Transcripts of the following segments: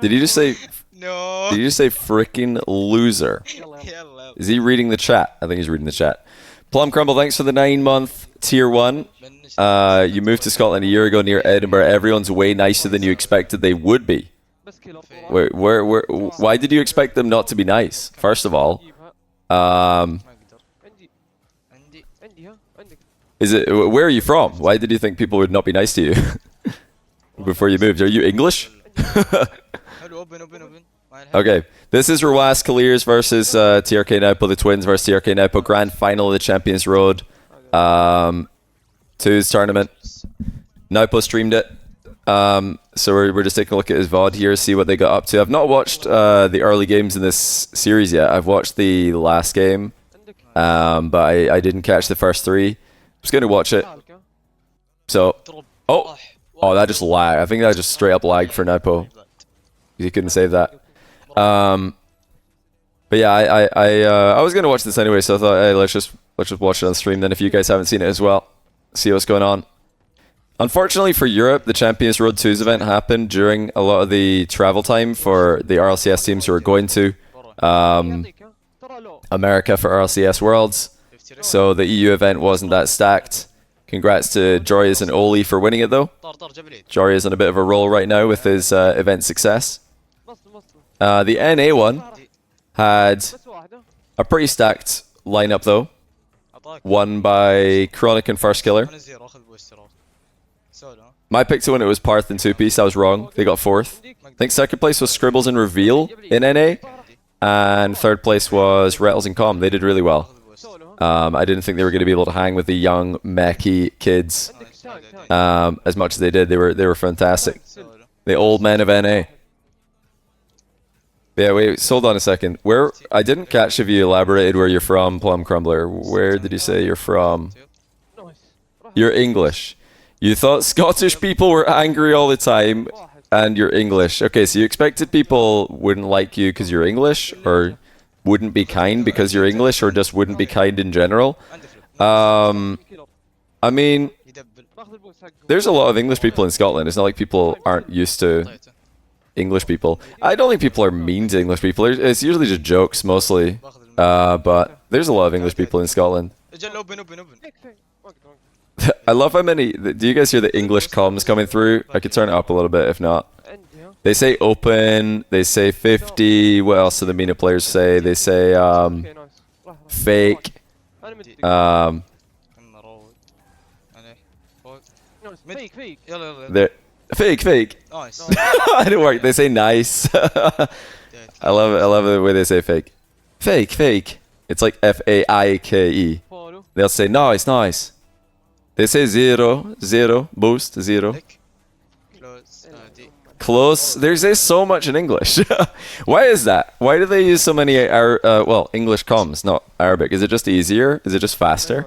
Did you just say? No. Did you just say freaking loser? Is he reading the chat? I think he's reading the chat. Plum Crumble, thanks for the 9-month tier 1. You moved to Scotland a year ago near Edinburgh. Everyone's way nicer than you expected they would be. Why did you expect them not to be nice? First of all, where are you from? Why did you think people would not be nice to you before you moved? Are you English? Okay, this is Rawas Clears versus TRK Naupo, the Twins versus TRK Naupo, grand final of the Champions Road 2's tournament. Naupo streamed it, so we're just taking a look at his VOD here, see what they got up to. I've not watched the early games in this series yet. I've watched the last game, but I didn't catch the first 3. I was going to watch it. So, oh, that just lagged. I think that just straight up lagged for Naupo. He couldn't save that. But yeah, I was gonna watch this anyway, so I thought, hey, let's just watch it on stream then. If you guys haven't seen it as well, see what's going on. Unfortunately for Europe, the Champions Road 2's event happened during a lot of the travel time for the RLCS teams who are going to America for RLCS Worlds. So the EU event wasn't that stacked. Congrats to Joryas and Oli for winning it though. Joryas on a bit of a roll right now with his event success. The NA one had a pretty stacked lineup though. Won by Chronic and First Killer. My pick to win it was Parth and 2-Piece. I was wrong. They got 4th. I think second place was Scribbles and Reveal in NA. And third place was Rettles and Com. They did really well. I didn't think they were going to be able to hang with the young, mechy kids as much as they did. They were fantastic. The old men of NA. Yeah, wait, hold on a second. I didn't catch if you elaborated where you're from, Plum Crumbler. Where did you say you're from? You're English. You thought Scottish people were angry all the time, and you're English. Okay, so you expected people wouldn't like you because you're English, or wouldn't be kind because you're English, or just wouldn't be kind in general? I mean, there's a lot of English people in Scotland. It's not like people aren't used to English people. I don't think people are mean to English people. It's usually just jokes mostly. But there's a lot of English people in Scotland. I love how many... Do you guys hear the English comms coming through? I could turn it up a little bit if not. They say open, they say 50. What else do the MENA players say? They say fake. Fake. Nice. I didn't work. They say nice. I love it. I love the way they say fake. Fake. It's like F-A-I-K-E. They'll say nice. They say zero, boost, 0. Close. They say so much in English. Why is that? Why do they use so many English comms, not Arabic? Is it just easier? Is it just faster?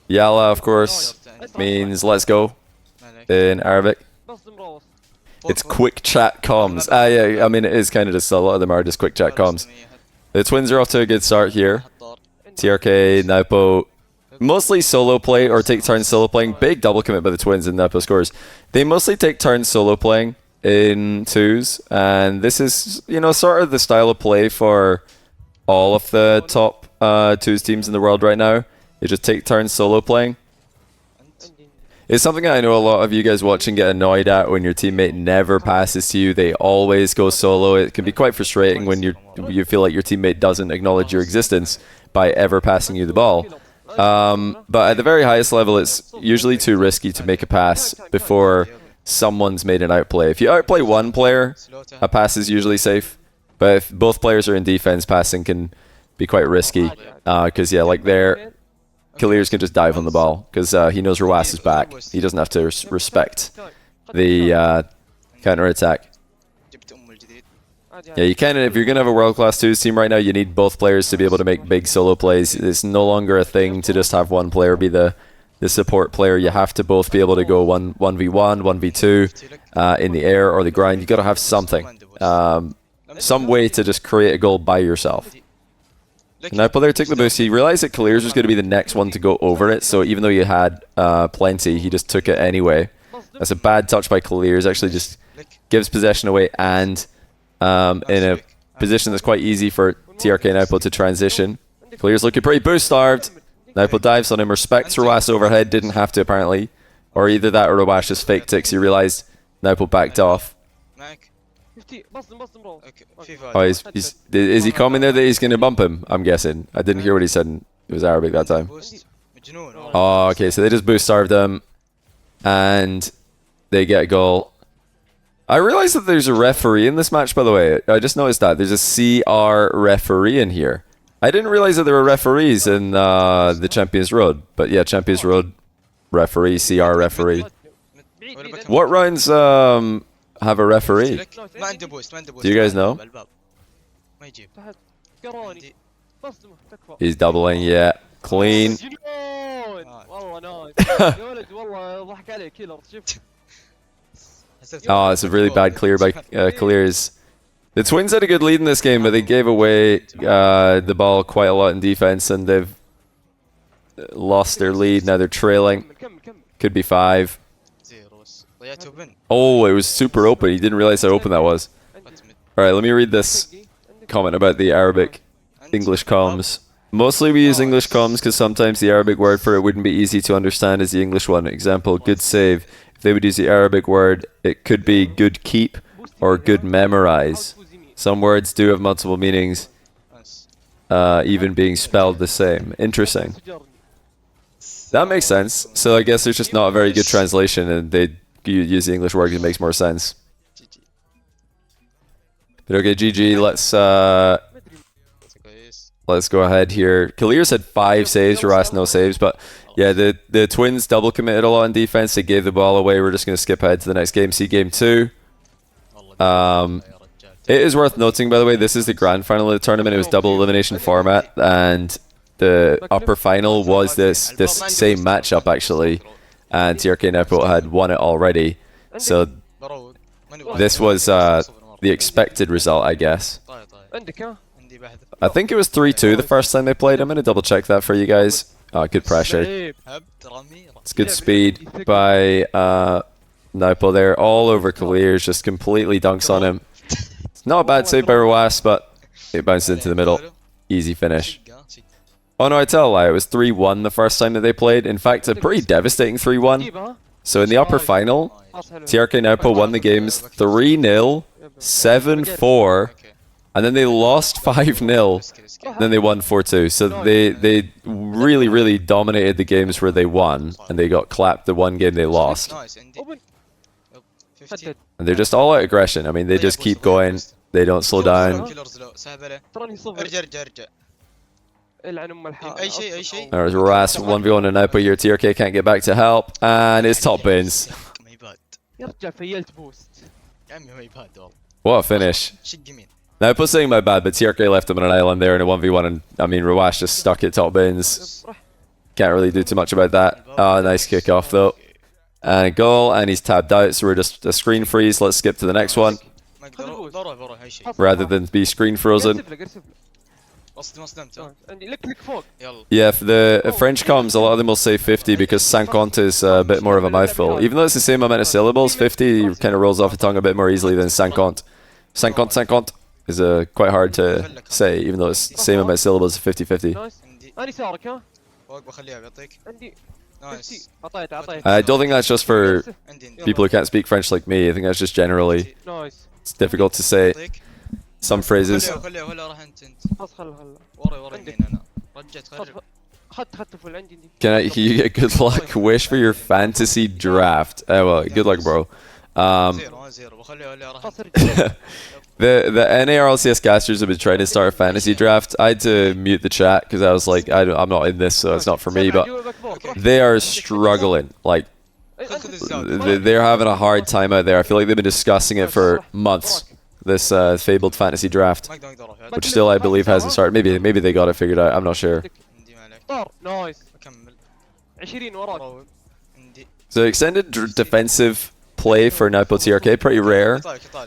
Yalla, of course, means let's go in Arabic. It's quick chat comms. Yeah, I mean, it is kind of just, a lot of them are just quick chat comms. The Twins are off to a good start here. TRK, Naupo, mostly solo play or take turns solo playing. Big double commit by the Twins in Naupo scores. They mostly take turns solo playing in 2s, and this is, you know, sort of the style of play for all of the top 2s teams in the world right now. They just take turns solo playing. It's something I know a lot of you guys watching get annoyed at when your teammate never passes to you. They always go solo. It can be quite frustrating when you feel like your teammate doesn't acknowledge your existence by ever passing you the ball. But at the very highest level, it's usually too risky to make a pass before someone's made an outplay. If you outplay one player, a pass is usually safe. But if both players are in defense, passing can be quite risky. Because, yeah, like Kaliers can just dive on the ball because he knows Rawas is back. He doesn't have to respect the counter-attack. Yeah, you can. If you're going to have a world-class 2s team right now, you need both players to be able to make big solo plays. It's no longer a thing to just have one player be the support player. You have to both be able to go 1v1, 1v2 in the air or the grind. You've got to have something. Some way to just create a goal by yourself. Naipo there took the boost. He realized that Clears was going to be the next one to go over it, so even though he had plenty, he just took it anyway. That's a bad touch by Clears. Actually just gives possession away, and in a position that's quite easy for TRK Naipo to transition. Clears looking pretty boost starved. Naipo dives on him, respects Rawash overhead, didn't have to apparently. Or either that or Rawash just faked it because he realized Naipo backed off. Oh, is he coming there that he's going to bump him? I'm guessing. I didn't hear what he said. It was Arabic that time. Oh, okay, so they just boost starved him. And they get a goal. I realized that there's a referee in this match, by the way. I just noticed that. There's a CR referee in here. I didn't realize that there were referees in the Champions Road. But yeah, Champions Road referee, CR referee. What rounds have a referee? Do you guys know? He's doubling, yeah. Clean. Oh, it's a really bad clear by Clears. The Twins had a good lead in this game, but they gave away the ball quite a lot in defense, and they've lost their lead. Now they're trailing. Could be 5. Oh, it was super open. He didn't realize how open that was. Alright, let me read this comment about the Arabic English comms. Mostly we use English comms because sometimes the Arabic word for it wouldn't be easy to understand as the English one. Example, good save. If they would use the Arabic word, it could be good keep or good memorize. Some words do have multiple meanings, even being spelled the same. Interesting. That makes sense. So I guess there's just not a very good translation, and they use the English word because it makes more sense. But okay, GG. Let's go ahead here. Clears had 5 saves, Rawash no saves, but yeah, the Twins double committed a lot in defense. They gave the ball away. We're just going to skip ahead to the next game. See game 2. It is worth noting, by the way, this is the grand final of the tournament. It was double elimination format, and the upper final was this same matchup actually, and TRK Naipo had won it already. So this was the expected result, I guess. I think it was 3-2 the first time they played. I'm going to double check that for you guys. Good pressure. It's good speed by Naipo there. All over Clears, just completely dunks on him. It's not a bad save by Rawash, but it bounced into the middle. Easy finish. Oh no, I tell a lie. It was 3-1 the first time that they played. In fact, a pretty devastating 3-1. So in the upper final, TRK Naipo won the games 3-0, 7-4, and then they lost 5-0. Then they won 4-2. So they really, really dominated the games where they won, and they got clapped the one game they lost. And they're just all out aggression. I mean, they just keep going. They don't slow down. There's Rawash 1v1 and Naipo here. TRK can't get back to help, and it's top bins. What a finish. Naipo saying my bad, but TRK left him on an island there in a 1v1, and I mean, Rawash just stuck at top bins. Can't really do too much about that. Oh, nice kickoff though. And a goal, and he's tabbed out, so we're just a screen freeze. Let's skip to the next one. Rather than be screen frozen. Yeah, for the French comms, a lot of them will say 50 because 50 is a bit more of a mouthful. Even though it's the same amount of syllables, 50 kind of rolls off the tongue a bit more easily than 50. 50 is quite hard to say, even though it's the same amount of syllables, 50-50. I don't think that's just for people who can't speak French like me. I think that's just generally. It's difficult to say some phrases. Can you get good luck? Wish for your fantasy draft. Oh well, good luck, bro. The NA RLCS casters have been trying to start a fantasy draft. I had to mute the chat because I was like, I'm not in this, so it's not for me. But they are struggling. Like, they're having a hard time out there. I feel like they've been discussing it for months. This fabled fantasy draft, which still I believe hasn't started. Maybe they got it figured out. I'm not sure. So extended defensive play for Napo TRK, pretty rare.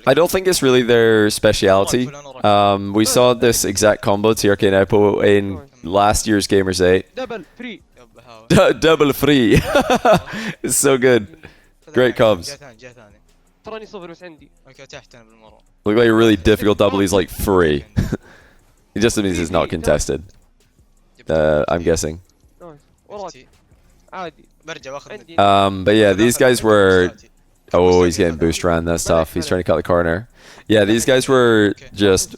I don't think it's really their speciality. We saw this exact combo, TRK Napo, in last year's Gamers 8. Double free. It's so good. Great comms. Look like a really difficult double, he's like free. It just means it's not contested. I'm guessing. But yeah, these guys were... Oh, he's getting boost around, that's tough. He's trying to cut the corner. Yeah, these guys were just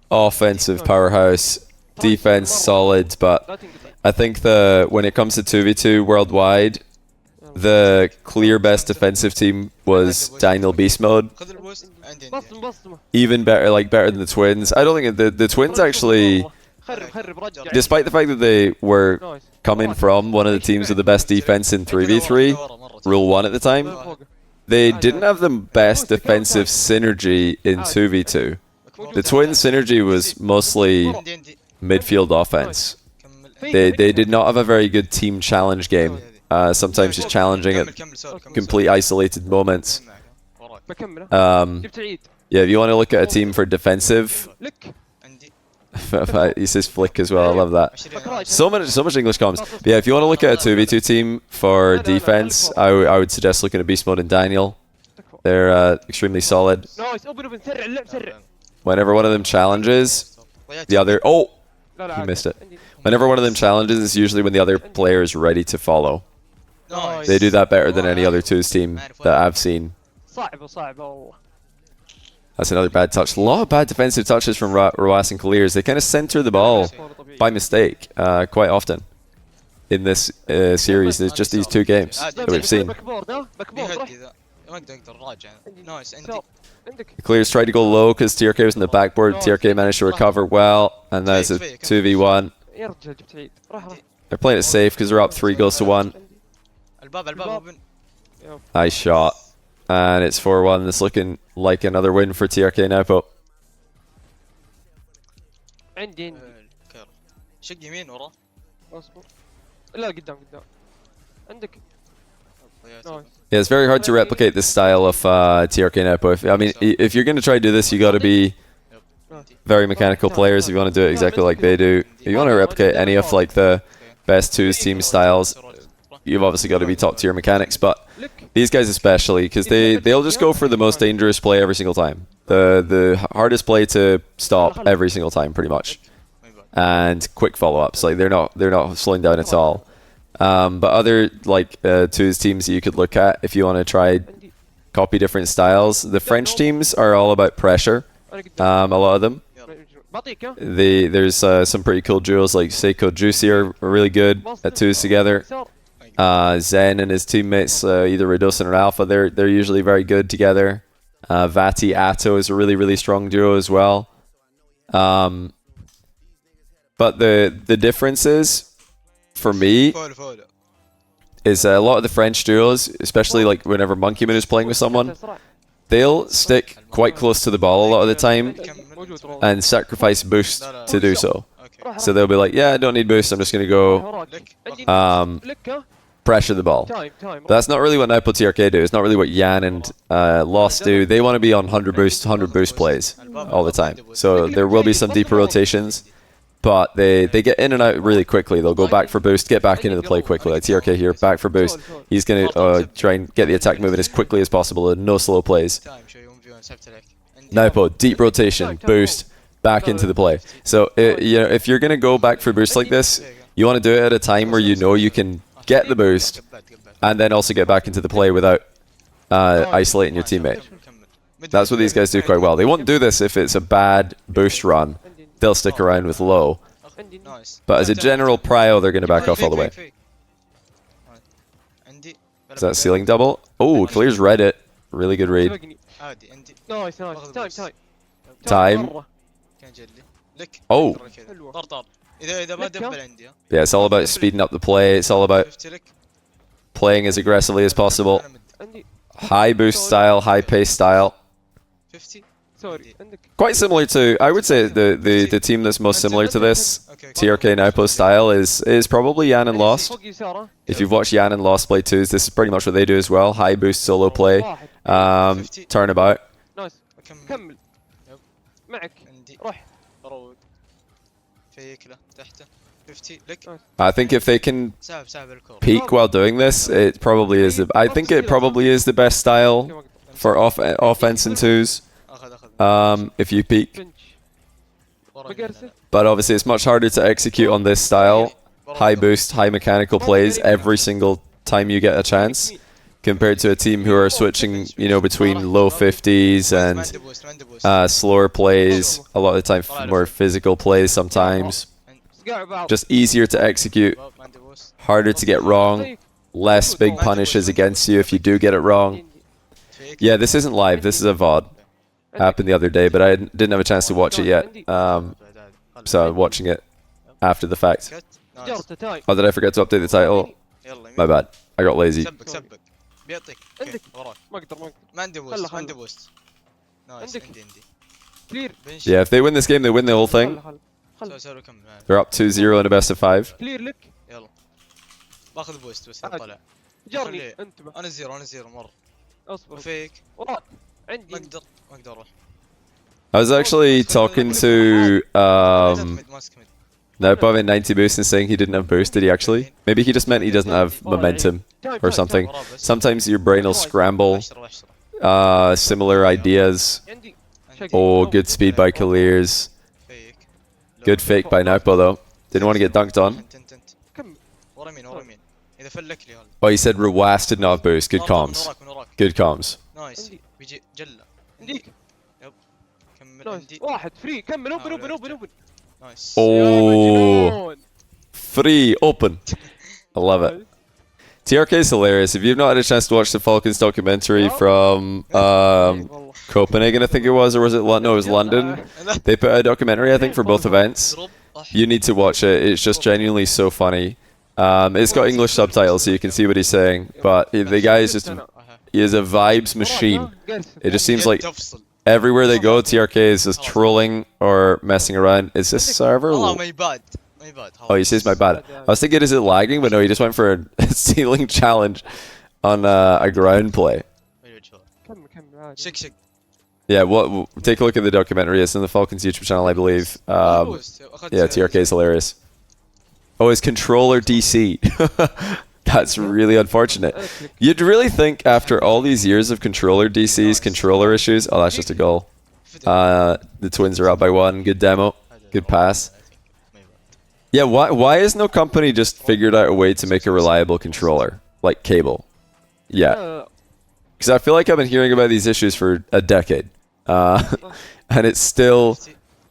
offensive powerhouse, defense solid, but I think when it comes to 2v2 worldwide, the clear best defensive team was Daniel Beast Mode. Even better, better than the Twins. I don't think the Twins actually, despite the fact that they were coming from one of the teams with the best defense in 3v3, Rule 1 at the time, they didn't have the best defensive synergy in 2v2. The Twins synergy was mostly midfield offense. They did not have a very good team challenge game. Sometimes just challenging at complete isolated moments. Yeah, if you want to look at a team for defensive, he says flick as well. I love that. So much English comms. But yeah, if you want to look at a 2v2 team for defense, I would suggest looking at Beast Mode and Daniel. They're extremely solid. Whenever one of them challenges, the other... Oh! He missed it. Whenever one of them challenges, it's usually when the other player is ready to follow. They do that better than any other 2's team that I've seen. That's another bad touch. A lot of bad defensive touches from Rawas and Clears. They kind of center the ball by mistake quite often in this series. There's just these 2 games that we've seen. Clears tried to go low because TRK was in the backboard. TRK managed to recover well, and that's a 2v1. They're playing it safe because they're up 3 goals to 1. Nice shot. And it's 4-1. It's looking like another win for TRK Napo. Yeah, it's very hard to replicate this style of TRK Napo. If you're going to try to do this, you got to be very mechanical players if you want to do it exactly like they do. If you want to replicate any of the best 2's team styles, you've obviously got to be top tier mechanics, but these guys especially, because they'll just go for the most dangerous play every single time. The hardest play to stop every single time, pretty much. And quick follow-ups, they're not slowing down at all. But other 2's teams that you could look at if you want to try copy different styles. The French teams are all about pressure. A lot of them. There's some pretty cool duos like Seiko Juicy are really good at 2's together. Zen and his teammates, either Redosin or Alpha, they're usually very good together. Vati Atto is a really strong duo as well. But the difference is, for me, is a lot of the French duos, especially whenever Monkey Moon is playing with someone, they'll stick quite close to the ball a lot of the time and sacrifice boost to do so. So they'll be like, yeah, I don't need boost, I'm just going to go pressure the ball. But that's not really what Napo TRK do. It's not really what Yan and Lost do. They want to be on 100 boost plays all the time. So there will be some deeper rotations, but they get in and out really quickly. They'll go back for boost, get back into the play quickly. Like TRK here, back for boost. He's going to try and get the attack moving as quickly as possible and no slow plays. Napo, deep rotation, boost, back into the play. So if you're going to go back for boost like this, you want to do it at a time where you know you can get the boost and then also get back into the play without isolating your teammate. That's what these guys do quite well. They won't do this if it's a bad boost run. They'll stick around with low. But as a general prio, they're going to back off all the way. Is that ceiling double? Oh, Clears read it. Really good read. Time. Oh. Yeah, it's all about speeding up the play. It's all about playing as aggressively as possible. High boost style, high pace style. Quite similar to, I would say the team that's most similar to this TRK Naupo style is probably Yan and Lost. If you've watched Yan and Lost play twos, this is pretty much what they do as well. High boost solo play, turnabout. كمل معك روح فيك له تحته 50 لك. I think if they can peak while doing this, it probably is. I think it probably is the best style for offense in twos. If you peak, but obviously it's much harder to execute on this style. High boost, high mechanical plays every single time you get a chance, compared to a team who are switching, you know, between low 50s and slower plays. A lot of the time, more physical plays sometimes. Just easier to execute, harder to get wrong, less big punishes against you if you do get it wrong. Yeah, this isn't live. This is a VOD. Happened the other day, but I didn't have a chance to watch it yet. So I'm watching it after the fact. Oh, did I forget to update the title? My bad. I got lazy. بيعطيك وراك ما اقدر ما عندي بوست ما عندي بوست نايس عندي Yeah, if they win this game, they win the whole thing. They're up 2-0 in a best of 5. كلير لك يلا باخذ بوست بس طلع جرني انتبه انا زيرو مره اصبر فيك وراك عندي ما اقدر اروح. I was actually talking to Naupo in 90 boost and saying he didn't have boost. Did he actually? Maybe he just meant he doesn't have momentum or something. Sometimes your brain will scramble similar ideas. Oh, good speed by Clears. Good fake by Naupo though. Didn't want to get dunked on. Oh, he said Rawas did not have boost. Good comms. Good comms. Oh, free, open. I love it. TRK is hilarious. If you've not had a chance to watch the Falcons documentary from Copenhagen, I think it was, or was it London? No, it was London. They put out a documentary, I think, for both events. You need to watch it. It's just genuinely so funny. It's got English subtitles, so you can see what he's saying. But the guy is just, he is a vibes machine. It just seems like everywhere they go, TRK is just trolling or messing around. Is this server? Oh, my bad. Oh, he says my bad. I was thinking, is it lagging? But no, he just went for a ceiling challenge on a ground play. Yeah, take a look at the documentary. It's in the Falcons YouTube channel, I believe. Yeah, TRK is hilarious. Oh, his controller DC. That's really unfortunate. You'd really think after all these years of controller DCs, controller issues... Oh, that's just a goal. The Twins are up by 1. Good demo. Good pass. Yeah, why has no company just figured out a way to make a reliable controller? Like cable. Yeah. Because I feel like I've been hearing about these issues for a decade. And it's still,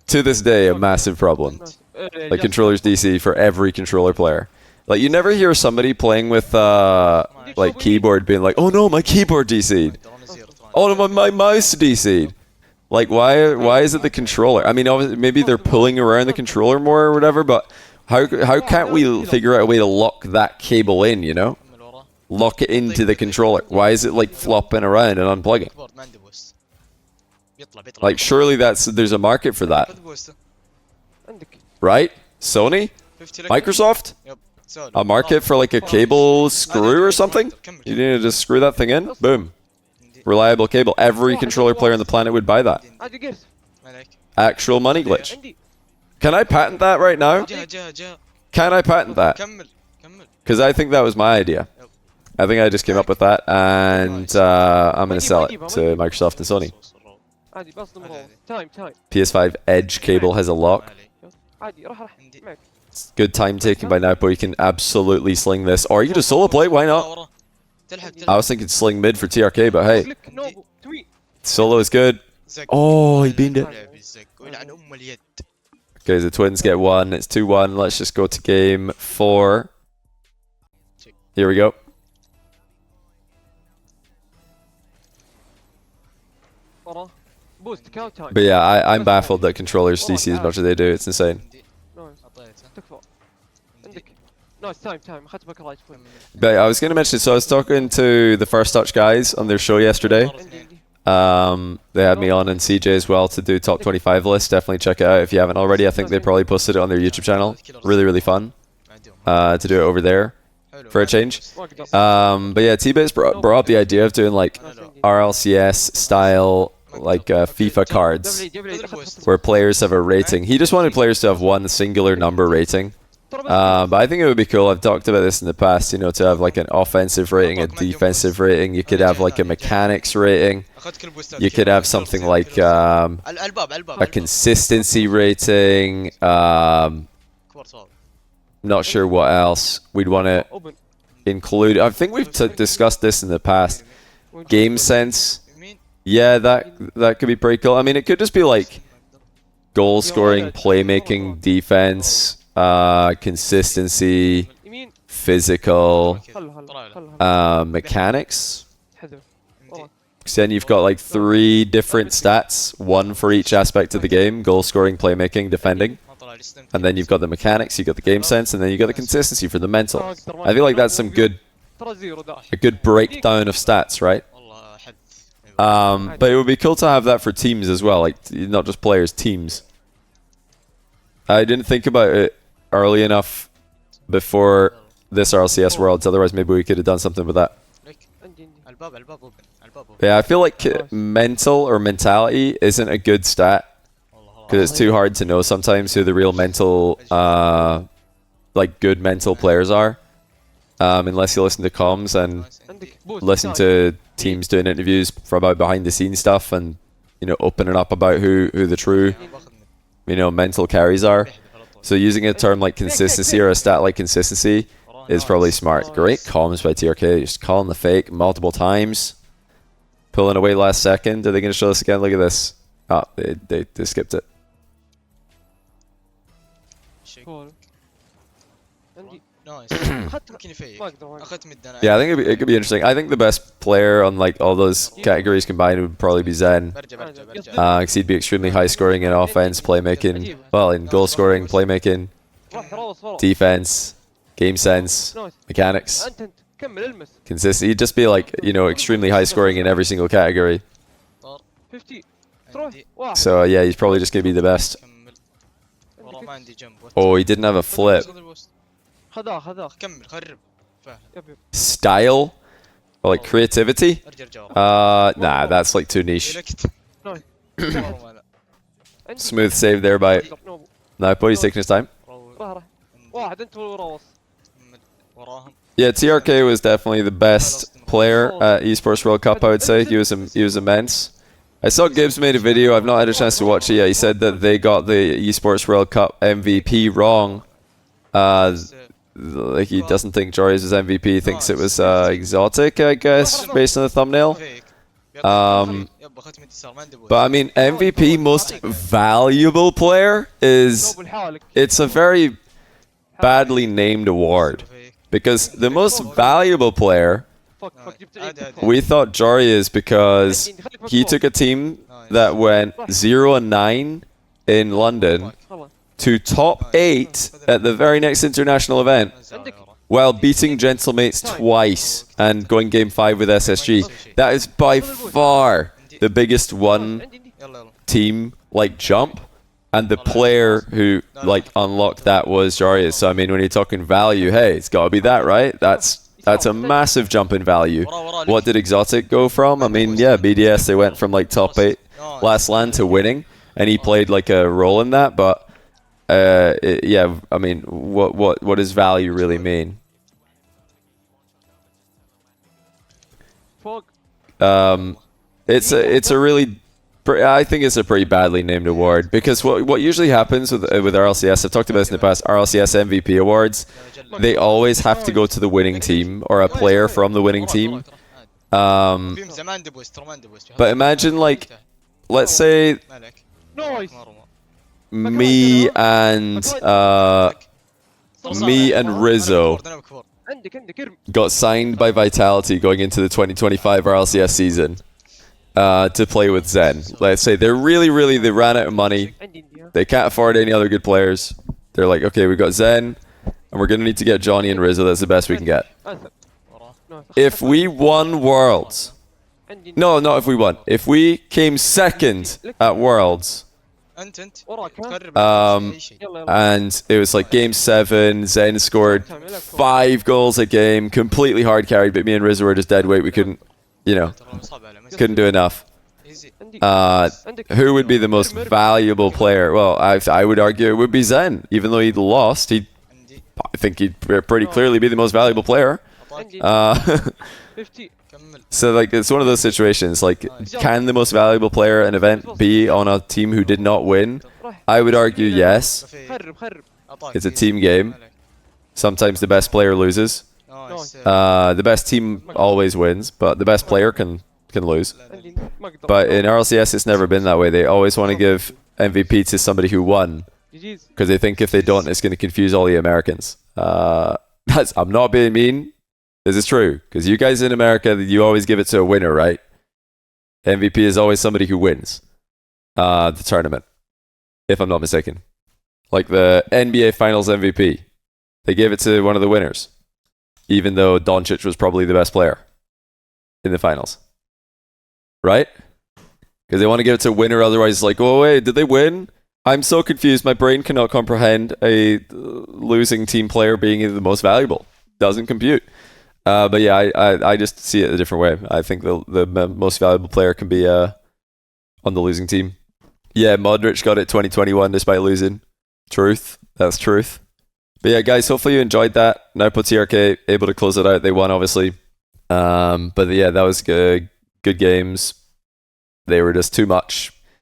to this day, a massive problem. Like controllers DC for every controller player. Like, you never hear somebody playing with, like, keyboard being like, oh no, my keyboard DC'd. Oh no, my mouse DC'd. Like, why is it the controller? I mean, obviously, maybe they're pulling around the controller more or whatever, but how can't we figure out a way to lock that cable in, you know? Lock it into the controller. Why is it, like, flopping around and unplugging? Like, surely there's a market for that. Right? Sony? Microsoft? A market for like a cable screw or something? You need to just screw that thing in? Boom. Reliable cable. Every controller player on the planet would buy that. Actual money glitch. Can I patent that right now? Can I patent that? Because I think that was my idea. I think I just came up with that, and I'm going to sell it to Microsoft and Sony. PS5 Edge cable has a lock. Good time taken by Naupo. You can absolutely sling this. Or you can just solo play, why not? I was thinking sling mid for TRK, but hey. Solo is good. Oh, he beamed it. Okay, the Twins get 1. It's 2-1. Let's just go to game 4. Here we go. But yeah, I'm baffled that controllers DC as much as they do. It's insane. But I was going to mention, so I was talking to the First Touch guys on their show yesterday. They had me on and CJ as well to do top 25 list. Definitely check it out if you haven't already. I think they probably posted it on their YouTube channel. Really, really fun to do it over there for a change. But yeah, T-Base brought up the idea of doing like RLCS style like FIFA cards where players have a rating. He just wanted players to have one singular number rating. But I think it would be cool. I've talked about this in the past, you know, to have like an offensive rating, a defensive rating. You could have like a mechanics rating. You could have something like a consistency rating. Not sure what else we'd want to include. I think we've discussed this in the past. Game sense. Yeah, that could be pretty cool. I mean, it could just be like goal scoring, playmaking, defense. Consistency, physical, mechanics. So then you've got like 3 different stats, one for each aspect of the game: goal scoring, playmaking, defending. And then you've got the mechanics, you've got the game sense, and then you've got the consistency for the mental. I feel like that's a good breakdown of stats, right? But it would be cool to have that for teams as well, like not just players, teams. I didn't think about it early enough before this RLCS Worlds, otherwise maybe we could have done something with that. Yeah, I feel like mental or mentality isn't a good stat because it's too hard to know sometimes who the real mental, like good mental players are, unless you listen to comms and listen to teams doing interviews about behind the scenes stuff and, you know, opening up about who the true, you know, mental carries are. So using a term like consistency or a stat like consistency is probably smart. Great comms by TRK, just calling the fake multiple times. Pulling away last second. Are they going to show us again? Look at this. Oh, they skipped it. Yeah, I think it could be interesting. I think the best player on like all those categories combined would probably be Zen. Because he'd be extremely high scoring in offense, playmaking, well, in goal scoring, playmaking, defense, game sense, mechanics, consistency. He'd just be like, you know, extremely high scoring in every single category. So yeah, he's probably just going to be the best. Oh, he didn't have a flip. Style? Or like creativity? Nah, that's like too niche. Smooth save there by... No, but he's taking his time. Yeah, TRK was definitely the best player at Esports World Cup, I would say. He was immense. I saw Gibbs made a video. I've not had a chance to watch it yet. He said that they got the Esports World Cup MVP wrong. Like he doesn't think Joris was MVP. He thinks it was Exotic, I guess, based on the thumbnail. But I mean, MVP, most valuable player, it's a very badly named award. Because the most valuable player, we thought Jory is because he took a team that went 0-9 in London to top 8 at the very next international event while beating Gentlemates twice and going game 5 with SSG. That is by far the biggest one team like jump, and the player who like unlocked that was Jarius. So I mean, when you're talking value, hey, it's got to be that, right? That's a massive jump in value. What did Exotic go from? I mean, yeah, BDS, they went from like top 8 last LAN to winning, and he played like a role in that, but yeah, I mean, what does value really mean? It's a really, I think it's a pretty badly named award, because what usually happens with RLCS, I've talked about this in the past, RLCS MVP awards, they always have to go to the winning team or a player from the winning team. But imagine like, let's say me and Rizzo got signed by Vitality going into the 2025 RLCS season to play with Zen. Let's say they ran out of money. They can't afford any other good players. They're like, okay, we got Zen, and we're going to need to get Johnny and Rizzo. That's the best we can get. If we won Worlds No, not if we won. If we came second at Worlds, انت and it was like game 7, Zen scored 5 goals a game, completely hard carried, but me and Rizzo were just dead weight. We couldn't, you know, couldn't do enough. Who would be the most valuable player? Well, I would argue it would be Zen. Even though he'd lost, I think he'd pretty clearly be the most valuable player. So like it's one of those situations, like can the most valuable player in an event be on a team who did not win? I would argue yes. It's a team game. Sometimes the best player loses. The best team always wins, but the best player can lose. But in RLCS it's never been that way. They always want to give MVP to somebody who won, because they think if they don't it's going to confuse all the Americans. I'm not being mean. This is true, because you guys in America, you always give it to a winner, right? MVP is always somebody who wins the tournament, if I'm not mistaken. Like the NBA Finals MVP, they gave it to one of the winners, even though Doncic was probably the best player in the finals, right? Because they want to give it to a winner, otherwise it's like, oh wait, did they win? I'm so confused, my brain cannot comprehend a losing team player being the most valuable. Doesn't compute. But yeah, I just see it a different way. I think the most valuable player can be on the losing team. Yeah, Modric got it 2021 despite losing. Truth. That's truth. But yeah, guys, hopefully you enjoyed that. Now put TRK able to close it out. They won, obviously. But yeah, that was good games. They were just too much.